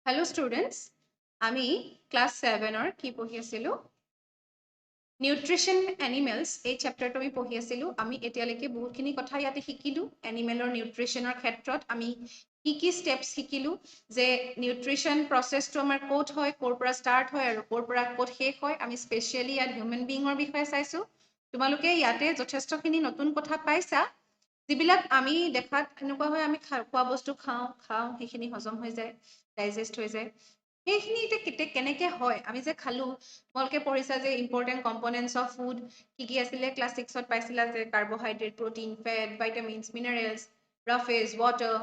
Hello students, আমি class 7 or কি পঢ়ি আছিলো নিউট্ৰিশন এনিমেলছ এই চেপ্টাৰটো আমি পঢ়ি আছিলো আমি এতিয়ালৈকে বহুতখিনি কথা ইয়াতে শিকিলো এনিমেলৰ নিউট্ৰিশনৰ ক্ষেত্ৰত আমি কি ষ্টেপছ শিকিলো যে নিউট্ৰিশন প্ৰসেছটো আমাৰ ক'ত হয় ক'ৰ পৰা ষ্টাৰ্ট হয় আৰু ক'ৰ পৰা ক'ত শেষ হয় আমি স্পেচিয়েলি ইয়াত হিউমেন বিঙৰ বিষয়ে চাইছো তোমালোকে ইয়াতে যথেষ্টখিনি নতুন কথা পাইছা যিবিলাক আমি দেখাত এনেকুৱা হয় আমি খোৱা বস্তু খাওঁ সেইখিনি হজম হৈ যায় ডাইজেষ্ট হৈ যায় সেইখিনি এতিয়া কেনেকৈ হয় আমি যে খালো তোমালোকে পঢ়িছা যে ইম্পৰ্টেণ্ট কম্পনেণ্টছ অফ ফুড কি আছিলে ক্লাছ 6ত পাইছিলা যে carbohydrate protein fat vitamins minerals roughage water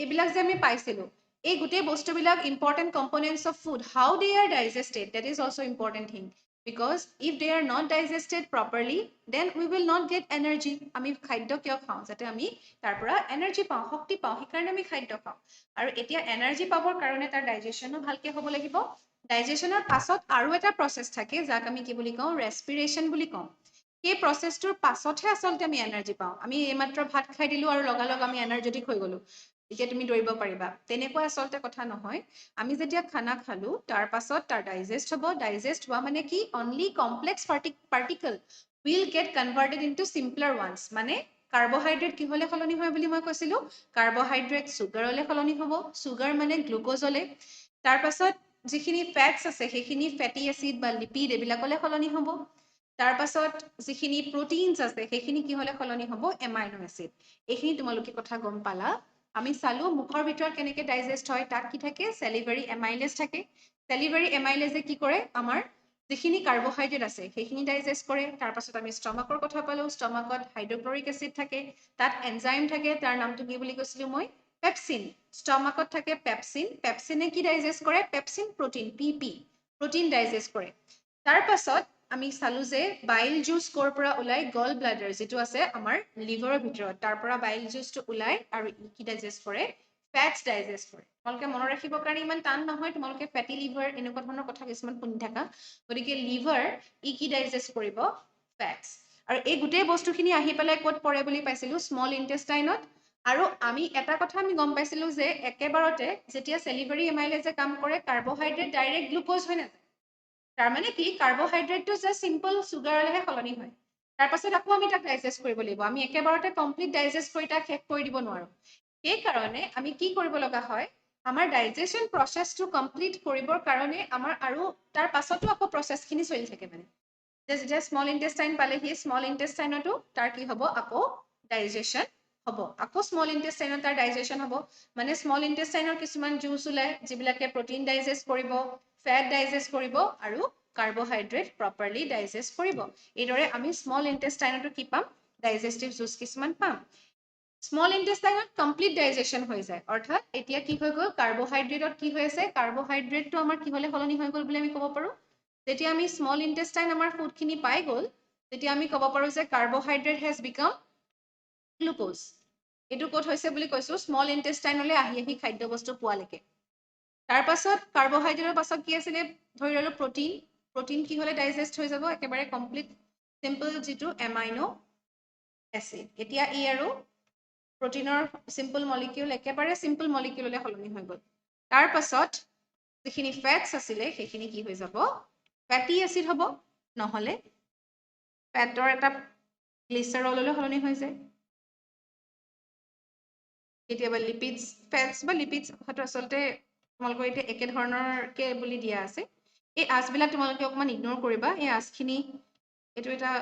এইবিলাক যে আমি পাইছিলো এই গোটেই বস্তুবিলাক important components of food how they are digested that is also' important thing because if they are not digested properly then we will not get energy আমি খাদ্য কিয় খাওঁ যাতে আমি তাৰ পৰা এনাৰ্জি পাওঁ শক্তি পাওঁ সেইকাৰণে আমি খাদ্য খাওঁ আৰু এতিয়া এনাৰ্জি পাবৰ কাৰণে তাৰ ডাইজেশ্যনো ভালকে হ'ব লাগিব ডাইজেশ্যনৰ পাছত আৰু এটা প্ৰসেছ থাকে যাক আমি কি বুলি কওঁ ৰেস্পিৰেশ্যন বুলি কওঁ সেই প্ৰসেছটোৰ পাছতহে আচলতে আমি এনাৰ্জি পাওঁ আমি এইমাত্ৰ ভাত খাই দিলো আৰু লগালগ আমি এনাৰ্জেটিক হৈ গলো এতিয়া তুমি দৌৰিব পাৰিবা তেনেকুৱা আচলতে কথা নহয় আমি যেতিয়া খানা খালো তাৰ পাছত তাৰ ডাইজেষ্ট হ'ব ডাইজেষ্ট হোৱা মানে কি only complex particle will get converted into simpler ones মানে কাৰ্বহাইড্ৰেট কিহলে সলনি হয় বুলি মই কৈছিলো কাৰ্বহাইড্ৰেট চুগাৰলে সলনি হ'ব চুগাৰ মানে গ্লুক'জলে তাৰ পাছত যিখিনি ফেটছ আছে সেইখিনি ফেটি এচিড বা লিপিড এইবিলাকলে সলনি হ'ব তাৰ পাছত যিখিনি প্ৰটিনছ আছে সেইখিনি কিহলে সলনি হ'ব এমাইনো এচিড এইখিনি তোমালোকে কথা গম পালা আমি চালো মুখৰ ভিতৰত কেনেকৈ ডাইজেষ্ট হয় তাত কি থাকে চেলিভাৰী এমাইলেজ থাকে চেলিভাৰী এমাইলেজে কি কৰে আমাৰ যিখিনি কাৰ্বহাইড্ৰেট আছে সেইখিনি ডাইজেষ্ট কৰে তাৰ পাছত আমি ষ্টমাকৰ কথা পালো ষ্টমাকত হাইড্ৰক্লৰিক এচিড থাকে তাত এনজাইম থাকে তাৰ নামটো কি বুলি কৈছিলো মই পেপচিন ষ্টমাকত থাকে পেপচিন পেপচিনে কি ডাইজেষ্ট কৰে পেপচিন প্ৰটিন পিপি প্ৰটিন ডাইজেষ্ট কৰে তাৰ পাছত আমি চালো যে বাইল জুচ ক'ৰ পৰা ওলাই গল ব্লাডাৰ যিটো আছে আমাৰ লিভাৰৰ ভিতৰত তাৰ পৰা বাইল জুচটো ওলাই আৰু কি ডাইজেষ্ট কৰে ফেটছ ডাইজেষ্ট কৰে তোমালোকে মনত ৰাখিবৰ কাৰণে ইমান টান নহয় তোমালোকে ফেটি লিভাৰ এনেকুৱা ধৰণৰ কথা কিছুমান শুনি থাকা গতিকে লিভাৰ কি ডাইজেষ্ট কৰিব ফেটছ আৰু এই গোটেই বস্তুখিনি আহি পেলাই ক'ত পৰে বুলি পাইছিলো স্মল ইণ্টেষ্টাইনত আৰু আমি এটা কথা আমি গম পাইছিলো যে একেবাৰতে যেতিয়া চেলিভাৰী এমাইলেজে কাম কৰে কাৰ্বহাইড্ৰেট ডাইৰেক্ট গ্লুক'জ হৈ নাযায় তাৰমানে কি কাৰ্বহাইড্ৰেটটো যে চিম্পল চুগাৰলৈহে সলনি হয় তাৰ পাছত আকৌ আমি তাক ডাইজেষ্ট কৰিব লাগিব আমি একেবাৰতে কমপ্লিট ডাইজেষ্ট কৰি তাক শেষ কৰি দিব নোৱাৰো সেইকাৰণে আমি কি কৰিব লগা হয় আমাৰ ডাইজেশ্যন প্ৰচেছটো কমপ্লিট কৰিবৰ কাৰণে আমাৰ আৰু তাৰ পাছতো আকৌ প্ৰচেছখিনি চলি থাকে মানে যেতিয়া স্মল ইণ্টেষ্টাইন পালেহি স্মল ইণ্টেষ্টাইনতো তাৰ কি হ'ব আকৌ ডাইজেশ্যন হ'ব আকৌ স্মল ইণ্টেষ্টাইনত তাৰ ডাইজেশ্যন হ'ব মানে স্মল ইণ্টেষ্টাইনৰ কিছুমান জুচ ওলাই যিবিলাকে প্ৰটিন ডাইজেষ্ট কৰিব ফেট ডাইজেষ্ট কৰিব আৰু কাৰ্বহাইড্ৰেট প্ৰপাৰলি ডাইজেষ্ট কৰিব এইদৰে আমি স্মল ইণ্টেষ্টাইনতো কি পাম ডাইজেষ্টিভ জুচ কিছুমান পাম স্মল ইণ্টেষ্টাইনত কমপ্লিট ডাইজেশ্যন হৈ যায় অৰ্থাৎ এতিয়া কি হৈ গ'ল কাৰ্বহাইড্ৰেটত কি হৈ আছে কাৰ্বহাইড্ৰেটটো আমাৰ কিহলে সলনি হৈ গ'ল বুলি আমি ক'ব পাৰো যেতিয়া আমি স্মল ইণ্টেষ্টাইন আমাৰ ফুডখিনি পাই গ'ল তেতিয়া আমি ক'ব পাৰো যে কাৰ্বহাইড্ৰেট হেজ বিকাম গ্লুক'জ এইটো ক'ত হৈছে বুলি কৈছো স্মল ইণ্টেষ্টাইনলৈ আহি খাদ্য বস্তু পোৱালৈকে তাৰ পাছত কাৰ্বহাইড্ৰেটৰ পাছত কি আছিলে ধৰি ললো প্ৰটিন কি হলে ডাইজেষ্ট হৈ যাব একেবাৰে কমপ্লিট চিম্পল যিটো এমাইনো এচিড এতিয়া ই আৰু প্ৰটিনৰ চিম্পল মলিকিউল একেবাৰে চিম্পল মলিকিউললৈ সলনি হৈ গ'ল তাৰ পাছত যিখিনি ফেটছ আছিলে সেইখিনি কি হৈ যাব ফেটি এচিড হ'ব নহলে ফেটৰ এটা গ্লিচাৰললৈ সলনি হৈ যায় কেতিয়াবা লিপিডছ ফেটছ বা লিপিডছ কথাটো আচলতে তোমালোকৰ এতিয়া একে ধৰণৰকে বুলি দিয়া আছে এই আঁচবিলাক তোমালোকে অকণমান ইগনোৰ কৰিবা এই আঁচখিনি এইটো এটা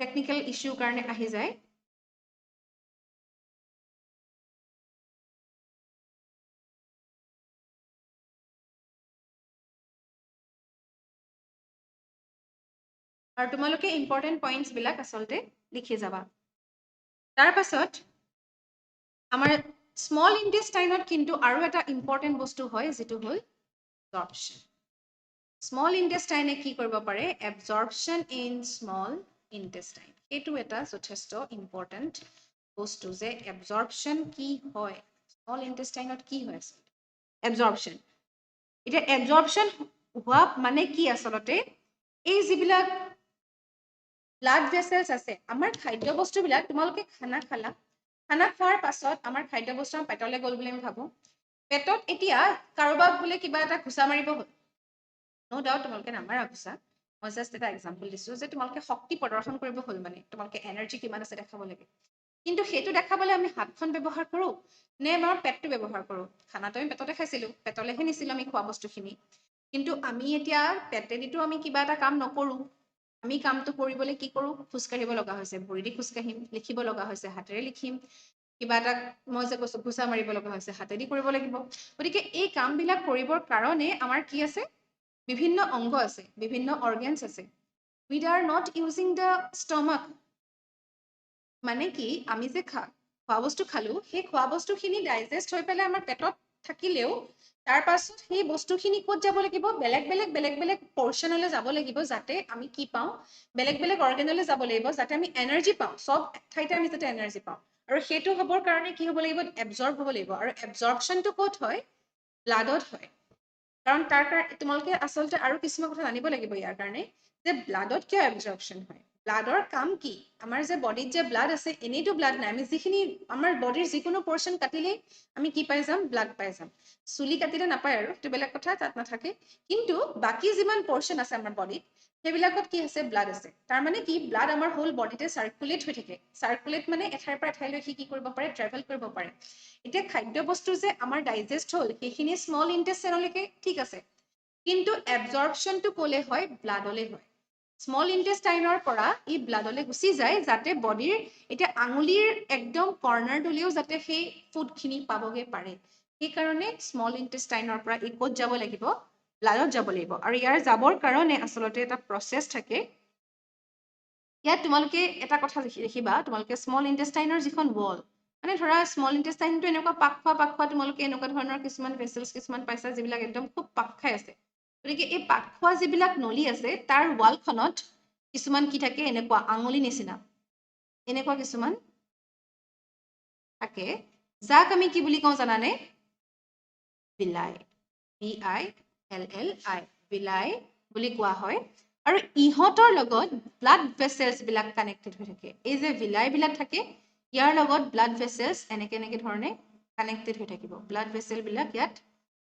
টেকনিকেল ইছ্যুৰ কাৰণে আহি যায় আৰু তোমালোকে ইম্পৰ্টেণ্ট পইণ্টছবিলাক আচলতে লিখি যাবা তাৰ পাছত আমাৰ স্মল ইণ্টেষ্টাইনত কিন্তু আৰু এটা ইম্পৰ্টেণ্ট বস্তু হয় যিটো হ'ল এবজৰ্পশ্যন স্মল ইণ্টেষ্টাইনে কি কৰিব পাৰে এবজৰ্পশ্যন ইন স্মল ইণ্টেষ্টাইন এইটো এটা যথেষ্ট ইম্পৰ্টেণ্ট বস্তু যে এবজৰ্পশ্যন কি হয় স্মল ইণ্টেষ্টাইনত কি হয় আচলতে এবজৰ্পশ্যন এতিয়া এবজৰ্পশ্যন হোৱা মানে কি আচলতে এই যিবিলাক ব্লাড ভেছেলছ আছে আমাৰ খাদ্য বস্তুবিলাক তোমালোকে খানা খোৱাৰ পাছত আমাৰ খাদ্য বস্তু পেটলৈ গ'ল বুলি আমি ভাবো পেটত এতিয়া কাৰোবাক বোলে কিবা এটা ঘুচা মাৰিব হ'ল, নো ডাউট তোমালোকে নামাৰা ঘুচা, মই জাষ্ট এটা এক্সাম্পল দিছো যে তোমালোকে শক্তি প্ৰদৰ্শন কৰিব হ'ল, মানে তোমালোকে এনাৰ্জি কিমান আছে দেখাব লাগে। কিন্তু সেইটো দেখাবলৈ আমি হাতখন ব্যৱহাৰ কৰোঁ নে আমাৰ পেটটো ব্যৱহাৰ কৰোঁ? খানাটো আমি পেটতে খাইছিলোঁ, পেটলৈহে নিছিলোঁ আমি খোৱা বস্তুখিনি। কিন্তু আমি এতিয়া পেটেদিতো আমি কিবা এটা কাম নকৰোঁ, আমি কামটো কৰিবলৈ কি কৰোঁ? খোজকাঢ়িব লগা হৈছে, ভৰিদি খোজকাঢ়িম, লিখিব লগা হৈছে, হাতেৰে লিখিম, কিবা এটা মই যে কৈছোঁ ঘুচা মাৰিব লগা হৈছে, হাতেদি কৰিব লাগিব। গতিকে এই কামবিলাক কৰিবৰ কাৰণে আমাৰ কি আছে? বিভিন্ন অংগ আছে, বিভিন্ন অৰ্গেনছ আছে। We are not using the stomach. মানে কি আমি যে খোৱা বস্তু খালোঁ, সেই খোৱা বস্তুখিনি ডাইজেষ্ট হৈ পেলাই আমাৰ পেটত থাকিলেও তাৰ পাছত সেই বস্তুখিনি ক'ত যাব লাগিব? বেলেগ বেলেগ পৰ্চনলৈ যাব লাগিব, যাতে আমি কি পাওঁ? বেলেগ বেলেগ অৰ্গেনলৈ যাব লাগিব, যাতে আমি এনাৰ্জি পাওঁ। চব ঠাইতে আমি যাতে এনাৰ্জি পাওঁ, আৰু সেইটো হ'বৰ কাৰণে কি হ'ব লাগিব? এবজৰ্ব হ'ব লাগিব। আৰু এবজৰ্বশ্যনটো ক'ত হয়? ব্লাডত হয়। কাৰণ তাৰ কাৰণে তোমালোকে আচলতে আৰু কিছুমান কথা জানিব লাগিব ইয়াৰ কাৰণে, যে ব্লাডত কিয় এবজৰ্বশ্যন হয়। ব্লাডৰ কাম কি? আমাৰ যে বডিত যে ব্লাড আছে, এনেইতো ব্লাড নাই, আমি যিখিনি আমাৰ বডিৰ যিকোনো পৰ্চন কাটিলেই আমি কি পাই যাম? ব্লাড পাই যাম। চুলি কাটিলে নাপায় আৰু সেইটো বেলেগ কথা, তাত নাথাকে। কিন্তু বাকী যিমান পৰ্চন আছে আমাৰ বডিত, সেইবিলাকত কি আছে? ব্লাড আছে। তাৰ মানে কি? ব্লাড আমাৰ হোল বডিতে চাৰ্কুলেট হৈ থাকে। চাৰ্কুলেট মানে এঠাইৰ পৰা এঠাইলৈ সি কি কৰিব পাৰে? ট্ৰেভেল কৰিব পাৰে। এতিয়া খাদ্য বস্তু যে আমাৰ ডাইজেষ্ট হ'ল, সেইখিনি স্মল ইণ্টেষ্টাইনলৈকে ঠিক আছে, কিন্তু এবজৰ্বশ্যনটো ক'লে হয়? ব্লাডলৈ হয়। স্মল ইণ্টেষ্টাইনৰ পৰা ই ব্লাডলৈ গুচি যায়, যাতে বডিৰ এতিয়া আঙুলিৰ একদম কৰ্ণাৰটোলৈও যাতে সেই ফুডখিনি পাবগৈ পাৰে। সেইকাৰণে স্মল ইণ্টেষ্টাইনৰ পৰা ই ক'ত যাব লাগিব? ব্লাডত যাব লাগিব। আৰু ইয়াৰ যাবৰ কাৰণে আচলতে এটা প্ৰচেছ থাকে। ইয়াত তোমালোকে এটা কথা দেখিবা, তোমালোকে স্মল ইণ্টেষ্টাইনৰ যিখন ৱল, মানে ধৰা স্মল ইণ্টেষ্টাইনটো এনেকুৱা পাক খোৱা তোমালোকে এনেকুৱা ধৰণৰ কিছুমান ভেচেলছ কিছুমান পাইছা, যিবিলাক একদম খুব পাক খাই আছে। গতিকে এই পাক খোৱা যিবিলাক নলী আছে, তাৰ ৱালখনত কিছুমান কি থাকে? এনেকুৱা আঙুলি নিচিনা এনেকুৱা কিছুমান থাকে, যাক আমি কি বুলি কওঁ জানানে? বিলাই। BILLI, বিলাই বুলি কোৱা হয়। আৰু ইহঁতৰ লগত ব্লাড ভেচেলছ বিলাক কানেক্টেড হৈ থাকে। এই যে বিলাই বিলাক থাকে, ইয়াৰ লগত ব্লাড ভেচেলছ এনেকে ধৰণে কানেক্টেড হৈ থাকিব। ব্লাড ভেচেল বিলাক ইয়াত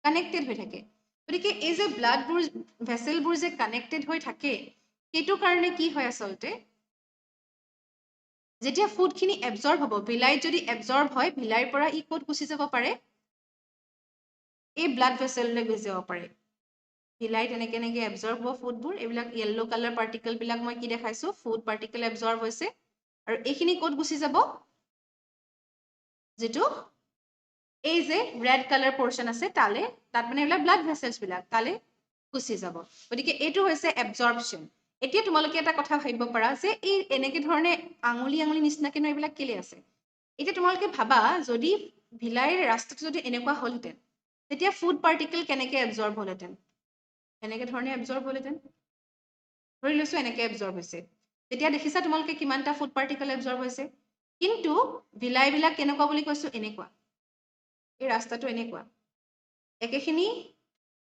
কানেক্টেড হৈ থাকে। গতিকে এই যে ব্লাডবোৰ ভেচেলবোৰ যে কানেক্টেড হৈ থাকে, সেইটো কাৰণে কি হয় আচলতে? যেতিয়া ফুডখিনি এবজৰ্ব হ'ব, ভিলাইত যদি এবজৰ্ব হয়, ভিলাইৰ পৰা ই ক'ত গুচি যাব পাৰে? এই ব্লাড ভেচেললৈ গুচি যাব পাৰে। ভিলাইত এনেকে এবজৰ্ব হ'ব ফুডবোৰ। এইবিলাক য়েল্ল' কালাৰ পাৰ্টিকলবিলাক মই কি দেখাইছোঁ? ফুড পাৰ্টিকল এবজৰ্ব হৈছে। আৰু এইখিনি ক'ত গুচি যাব? যিটো এই যে ৰেড কালাৰ পৰ্চন আছে, তালে, তাত মানে এইবিলাক ব্লাড ভেচেলছ বিলাক তালে গুচি যাব। গতিকে এইটো হৈছে এবজৰ্বশ্যন। এতিয়া তোমালোকে এটা কথা ভাবিব পাৰা যে এই এনেকে ধৰণে আঙুলি নিচিনাকে এইবিলাক কেলে আছে? এতিয়া তোমালোকে ভাবা, যদি ভিলাইৰ ৰাস্তাটো যদি এনেকুৱা হ'লহেঁতেন, তেতিয়া ফুড পাৰ্টিকল কেনেকে এবজৰ্ব হ'লহেঁতেন? এনেকে ধৰণে এবজৰ্ব হ'লহেঁতেন। ধৰি লৈছোঁ এনেকে এবজৰ্ব হৈছে। তেতিয়া দেখিছা তোমালোকে কিমানটা ফুড পাৰ্টিকল এবজৰ্ব হৈছে। কিন্তু ভিলাইবিলাক কেনেকুৱা বুলি কৈছোঁ? এনেকুৱা। এই ৰাস্তাটো এনেকুৱা, একেখিনি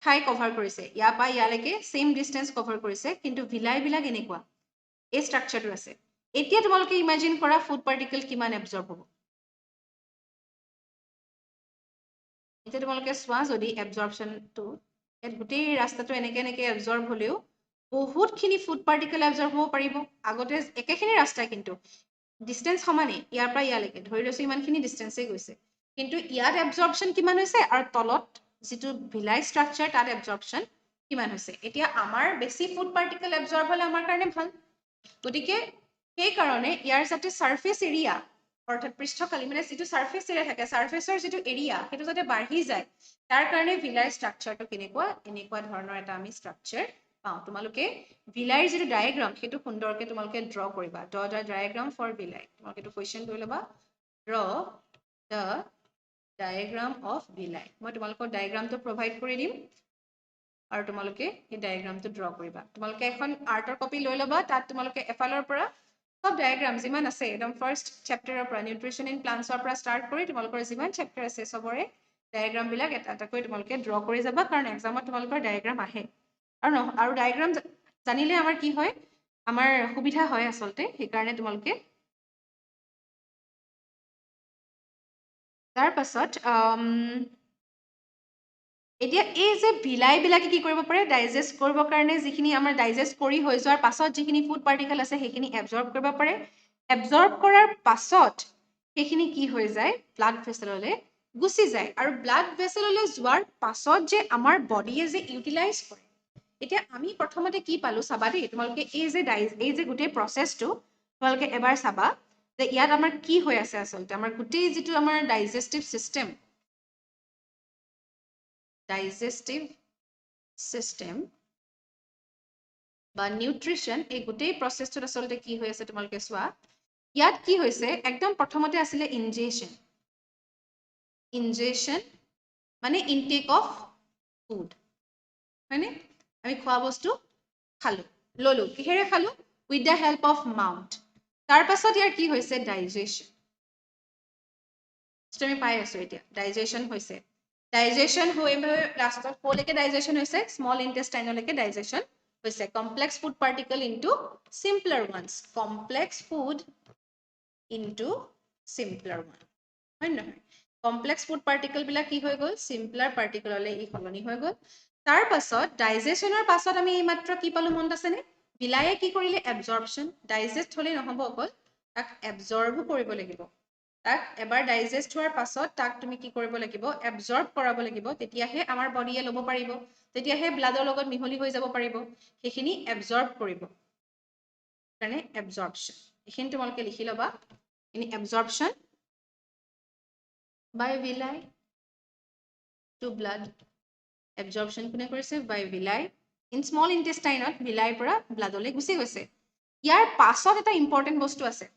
ঠাই কভাৰ কৰিছে, ইয়াৰ পৰা ইয়ালৈকে ছেইম ডিষ্টেঞ্চ কভাৰ কৰিছে, কিন্তু ভিলাইবিলাক এনেকুৱা এই ষ্ট্ৰাকচাৰটো আছে। এতিয়া তোমালোকে ইমাজিন কৰা ফুড পাৰ্টিকল কিমান এবজৰ্ব হ'ব। এতিয়া তোমালোকে চোৱা, যদি এবজৰ্বশ্যনটো ইয়াত গোটেই ৰাস্তাটো এনেকে এবজৰ্ব হ'লেও বহুতখিনি ফুড পাৰ্টিকল এবজৰ্ব হ'ব পাৰিব। আগতে একেখিনি ৰাস্তাই, কিন্তু ডিষ্টেঞ্চ সমানেই, ইয়াৰ পৰা ইয়ালৈকে ধৰি লৈছোঁ ইমানখিনি ডিষ্টেঞ্চেই গৈছে, কিন্তু ইয়াত এবজৰ্বশ্যন কিমান হৈছে, আৰু তলত যিটো ভিলাই ষ্ট্ৰাকচাৰ, তাত এবজৰ্বশ্যন কিমান হৈছে। এতিয়া আমাৰ বেছি ফুড পাৰ্টিকল এবজৰ্ব হ'লে আমাৰ কাৰণে ভাল। গতিকে সেইকাৰণে ইয়াৰ যাতে ছাৰ্ফেচ এৰিয়া, অৰ্থাৎ পৃষ্ঠকালি, মানে যিটো ছাৰ্ফেচ এৰিয়া থাকে, ছাৰ্ফেচৰ যিটো এৰিয়া, সেইটো যাতে বাঢ়ি যায়, তাৰ কাৰণে ভিলাইৰ ষ্ট্ৰাকচাৰটো কেনেকুৱা? এনেকুৱা ধৰণৰ এটা আমি ষ্ট্ৰাকচাৰ পাওঁ। তোমালোকে ভিলাইৰ যিটো ডায়েগ্ৰাম, সেইটো সুন্দৰকৈ তোমালোকে ড্ৰ কৰিবা। ড্ৰ দ্য ডায়েগ্ৰাম ফৰ ভিলাই। তোমালোকে এইটো কুৱেশ্যন লৈ ল'বা, ড্ৰ দ্য ডায়েগ্ৰাম অফ ভিলাই। মই তোমালোকক ডায়েগ্ৰামটো প্ৰভাইড কৰি দিম, আৰু তোমালোকে এই ডায়েগ্ৰামটো ড্ৰ কৰিবা। তোমালোকে এখন আৰ্টৰ কপি লৈ ল'বা, তাত তোমালোকে এফালৰ পৰা সব ডায়েগ্ৰাম যিমান আছে, একদম ফাৰ্ষ্ট চেপ্টাৰৰ পৰা, নিউট্ৰিশ্যন ইন প্লান্টছৰ পৰা ষ্টাৰ্ট কৰি তোমালোকৰ যিমান চেপ্টাৰ আছে, চবৰে ডায়েগ্ৰামবিলাক এটা এটাকৈ তোমালোকে ড্ৰ কৰি যাবা, কাৰণ এক্সামত তোমালোকৰ ডায়েগ্ৰাম আহে। আৰু ডায়েগ্ৰাম জানিলে আমাৰ কি হয়? আমাৰ সুবিধা হয় আচলতে। সেইকাৰণে তোমালোকে তাৰ পাছত এতিয়া এই যে ভিলাইবিলাকে কি কৰিব পাৰে ডাইজেষ্ট কৰিবৰ কাৰণে যিখিনি আমাৰ ডাইজেষ্ট কৰি হৈ যোৱাৰ পাছত যিখিনি ফুড পাৰ্টিকেল আছে সেইখিনি এবজৰ্ব কৰিব পাৰে এবজৰ্ব কৰাৰ পাছত সেইখিনি কি হৈ যায় ব্লাড ভেচেললৈ গুচি যায় আৰু ব্লাড ভেচেললৈ যোৱাৰ পাছত যে আমাৰ বডিয়ে যে ইউটিলাইজ কৰে এতিয়া আমি প্ৰথমতে কি পালো চাবা দেই তোমালোকে এই যে গোটেই প্ৰচেছটো তোমালোকে এবাৰ চাবা যে ইয়াত আমাৰ কি হৈ আছে আচলতে আমাৰ গোটেই যিটো আমাৰ ডাইজেষ্টিভ চিষ্টেম বা নিউট্ৰিশ্যন এই গোটেই প্ৰচেছটোত আচলতে কি হৈ আছে তোমালোকে চোৱা ইয়াত কি হৈছে একদম প্ৰথমতে আছিলে ইনজেকশ্যন মানে ইনটেক অফ ফুড হয়নে আমি খোৱা বস্তু খালো ললো কিহেৰে খালো with the help of mouth তাৰ পাছত ইয়াৰ কি হৈছে ডাইজেশ্যন আমি পাই আছো এতিয়া ডাইজেশ্যন হৈছে ডাইজেশ্যন হৈ লাষ্টত ক'লৈকে ডাইজেশ্যন হৈছে স্মল ইণ্টেষ্টাইনলৈকে ডাইজেশ্যন হৈছে complex food particle into simpler ones complex food into simpler one হয় নহয় কমপ্লেক্স ফুড পাৰ্টিকল বিলাক কি হৈ গ'ল চিম্পলাৰ পাৰ্টিকললৈ ই সলনি হৈ গ'ল তাৰ পাছত ডাইজেশ্যনৰ পাছত আমি এইমাত্ৰ কি পালো মনত আছেনে বিলায়ে কি কৰিলে এবজৰ্পশ্যন ডাইজেষ্ট হ'লেই নহ'ব অকল তাক এবজৰ্বো কৰিব লাগিব তাক এবাৰ ডাইজেষ্ট হোৱাৰ পাছত তাক তুমি কি কৰিব লাগিব এবজৰ্ব কৰাব লাগিব তেতিয়াহে আমাৰ বডিয়ে ল'ব পাৰিব তেতিয়াহে ব্লাডৰ লগত মিহলি হৈ যাব পাৰিব সেইখিনি এবজৰ্ব কৰিব কাৰণে এবজৰ্পশ্যন এইখিনি তোমালোকে লিখি ল'বা এনে এবজৰ্পশ্যন বাই ভিলাই টু ব্লাড এবজৰ্পশ্যন কোনে কৰিছে বাই ভিলাই ইন স্মল ইণ্টেষ্টাইনত ভিলাইৰ পৰা ব্লাডলৈ গুচি গৈছে ইয়াৰ পাছত এটা ইম্পৰ্টেণ্ট বস্তু আছে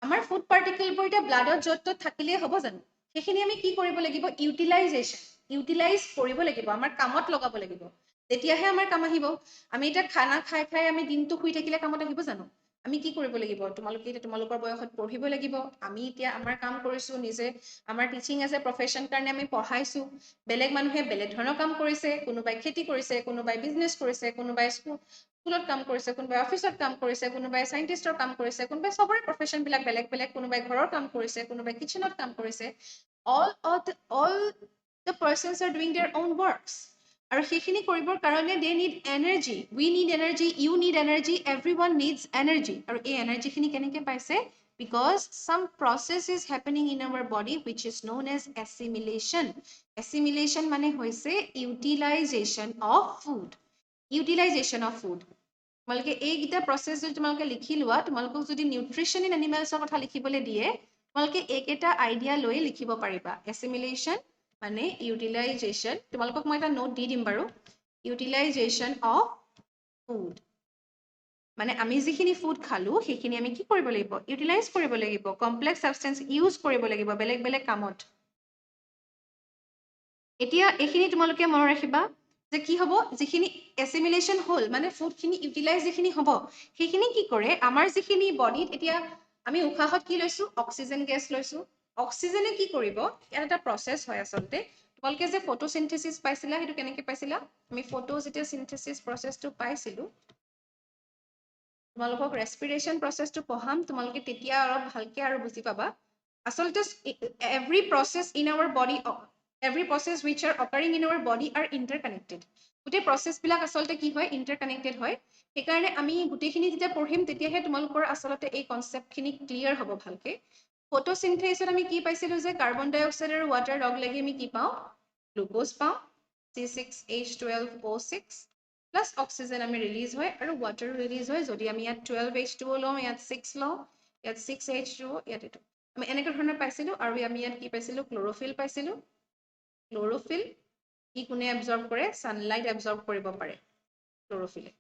আমাৰ ফুড পাৰ্টিকেলবোৰ এতিয়া ব্লাডত য'ত ত'ত থাকিলেই হ'ব জানো সেইখিনি আমি কি কৰিব লাগিব ইউটিলাইজ কৰিব লাগিব আমাৰ কামত লগাব লাগিব তেতিয়াহে আমাৰ কাম আহিব আমি এতিয়া খানা খাই খাই আমি দিনটো শুই থাকিলে কামত আহিব জানো আমি কি কৰিব লাগিব তোমালোকে এতিয়া তোমালোকৰ বয়সত পঢ়িব লাগিব আমি এতিয়া আমাৰ কাম কৰিছো নিজে আমাৰ টিচিং এজ এ প্ৰফেশ্যন কাৰণে আমি পঢ়াইছো বেলেগ মানুহে বেলেগ ধৰণৰ কাম কৰিছে কোনোবাই খেতি কৰিছে কোনোবাই বিজনেছ কৰিছে কোনোবাই স্কুলত কাম কৰিছে কোনোবাই অফিচত কাম কৰিছে কোনোবাই চাইণ্টিষ্টৰ কাম কৰিছে কোনোবাই চবৰে প্ৰফেশ্যনবিলাক বেলেগ বেলেগ কোনোবাই ঘৰৰ কাম কৰিছে কোনোবাই কিচেনত কাম কৰিছে all the persons are doing their own works আৰু সেইখিনি কৰিবৰ কাৰণে they need energy we need energy you need energy everyone needs energy আৰু এই এনাৰ্জিখিনি কেনেকৈ পাইছে because some process is happening in our body which is known as assimilation মানে হৈছে utilization of food তোমালোকে এইকেইটা প্ৰচেছ যদি তোমালোকে লিখি লোৱা তোমালোকক যদি নিউট্ৰিশ্যন ইন এনিমেলছৰ কথা লিখিবলৈ দিয়ে তোমালোকে এইকেইটা আইডিয়া লৈ লিখিব পাৰিবা এছিমিলেশ্যন মানে ইউটিলাইজেশ্যন তোমালোকক মই এটা নোট দি দিম বাৰু ইউটিলাইজেশ্যন অফ ফুড মানে আমি যিখিনি ফুড খালো সেইখিনি আমি কি কৰিব লাগিব ইউটিলাইজ কৰিব লাগিব কমপ্লেক্স সাবষ্টেন্স ইউজ কৰিব লাগিব বেলেগ বেলেগ কামত এতিয়া এইখিনি তোমালোকে মনত ৰাখিবা যে কি হ'ব যিখিনি এছিমিলেশ্যন হ'ল মানে ফুডখিনি ইউটিলাইজ যিখিনি হ'ব সেইখিনি কি কৰে আমাৰ যিখিনি বডিত এতিয়া আমি উশাহত কি লৈছো অক্সিজেন গেছ লৈছো অক্সিজেনে কি কৰিব ইয়াত এটা প্ৰচেছ হয় আচলতে তোমালোকে যে ফটোচিন্থেসিস পাইছিলা সেইটো কেনেকৈ পাইছিলা আমি ফটো যেতিয়া চিন্থেসিস প্ৰচেছটো পাইছিলো তোমালোকক ৰেস্পিৰেশ্যন প্ৰচেছটো পঢ়াম তোমালোকে তেতিয়া অলপ ভালকৈ আৰু বুজি পাবা আচলতে every process which are occurring in our body are interconnected গোটেই প্ৰচেছবিলাক আচলতে কি হয় ইণ্টাৰকানেক্টেড হয় সেইকাৰণে আমি গোটেইখিনি যেতিয়া পঢ়িম তেতিয়াহে তোমালোকৰ আচলতে এই কনচেপ্টখিনি ক্লিয়াৰ হ'ব ভালকৈ ফটোচিন্থেসিছত আমি কি পাইছিলো যে কাৰ্বন ডাই অক্সাইড আৰু ৱাটাৰ লগ লাগি আমি কি পাওঁ গ্লুক'জ পাওঁ C6H12O6 প্লাছ অক্সিজেন আমি ৰিলিজ হয় আৰু ৱাটাৰ ৰিলিজ হয় যদি আমি ইয়াত 12H2O লওঁ ইয়াত 6 লওঁ ইয়াত 6H2O ইয়াত এইটো আমি এনেকুৱা ধৰণৰ পাইছিলো আৰু আমি ইয়াত কি পাইছিলো ক্ল'ৰফিল পাইছিলো ক্ল'ৰফিল ই কোনে এবজৰ্ব কৰে ছানলাইট এবজৰ্ব কৰিব পাৰে ক্ল'ৰফিলে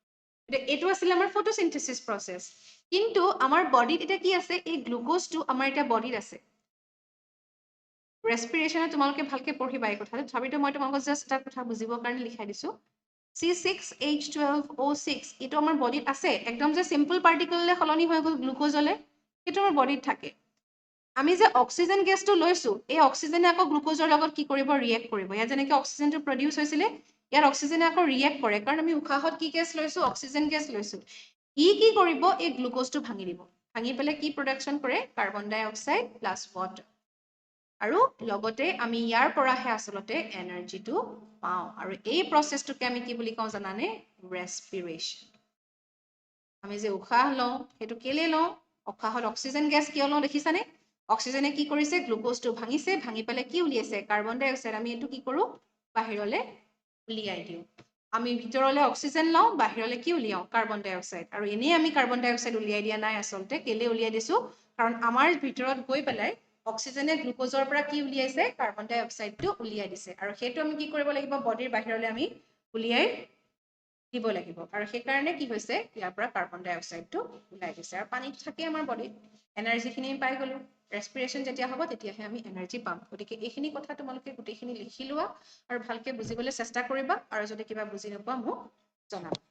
এইটো আছিলে আমাৰ ফটোচিন্থেসিস প্ৰচেছ কিন্তু আমাৰ বডিত এতিয়া কি আছে এই গ্লুক'জটো আমাৰ এতিয়া বডিত আছে ৰেস্পিৰেশ্যনত তোমালোকে ভালকৈ পঢ়িবা এই কথাটো তথাপিতো মই তোমালোকক জাষ্ট এটা কথা বুজিবৰ কাৰণে লিখাই দিছো C6H12O6 এইটো আমাৰ বডিত আছে একদম যে চিম্পল পাৰ্টিকললৈ সলনি হৈ গ'ল গ্লুক'জলৈ সেইটো আমাৰ বডিত থাকে আমি যে অক্সিজেন গেছটো লৈছো এই অক্সিজেনে আকৌ গ্লুক'জৰ লগত কি কৰিব ৰিয়েক্ট কৰিব ইয়াত যেনেকৈ অক্সিজেনটো প্ৰডিউচ হৈছিলে ইয়াত অক্সিজেনে আকৌ ৰিয়েক্ট কৰে কাৰণ আমি উশাহত কি গেছ লৈছো অক্সিজেন গেছ লৈছো ই কি কৰিব এই গ্লুক'জটো ভাঙি দিব ভাঙি পেলাই কি প্ৰডাকশ্যন কৰে কাৰ্বন ডাই অক্সাইড প্লাছ ৱাটাৰ আৰু লগতে আমি ইয়াৰ পৰাহে আচলতে এনাৰ্জিটো পাওঁ আৰু এই প্ৰচেছটোকে আমি কি বুলি কওঁ জানানে ৰেস্পিৰেশ্যন আমি যে উশাহ লওঁ সেইটো কেলে লওঁ উশাহত অক্সিজেন গেছ কিয় লওঁ দেখিছানে অক্সিজেনে কি কৰিছে গ্লুকোজটো ভাঙিছে ভাঙি পেলাই কি উলিয়াইছে কাৰ্বন ডাই অক্সাইড আমি এইটো কি কৰোঁ বাহিৰলৈ উলিয়াই দিওঁ আমি ভিতৰলৈ অক্সিজেন লওঁ বাহিৰলৈ কি উলিয়াওঁ কাৰ্বন ডাই অক্সাইড আৰু এনেই আমি কাৰ্বন ডাই অক্সাইড উলিয়াই দিয়া নাই আচলতে কেলে উলিয়াই দিছোঁ কাৰণ আমাৰ ভিতৰত গৈ পেলাই অক্সিজেনে গ্লুকোজৰ পৰা কি উলিয়াইছে কাৰ্বন ডাই অক্সাইডটো উলিয়াই দিছে আৰু সেইটো আমি কি কৰিব লাগিব বডিৰ বাহিৰলৈ আমি উলিয়াই দিব লাগিব আৰু সেইকাৰণে কি হৈছে ইয়াৰ পৰা কাৰ্বন ডাই অক্সাইডটো ওলাই দিছে আৰু পানীত থাকে আমাৰ বডিত এনাৰ্জিখিনি পাই গ'লো ৰেস্পিৰেশ্যন যেতিয়া হ'ব তেতিয়াহে আমি এনাৰ্জি পাম গতিকে এইখিনি কথা তোমালোকে গোটেইখিনি লিখি লোৱা আৰু ভালকৈ বুজিবলৈ চেষ্টা কৰিবা আৰু যদি কিবা বুজি নোপোৱা মোক জনাবা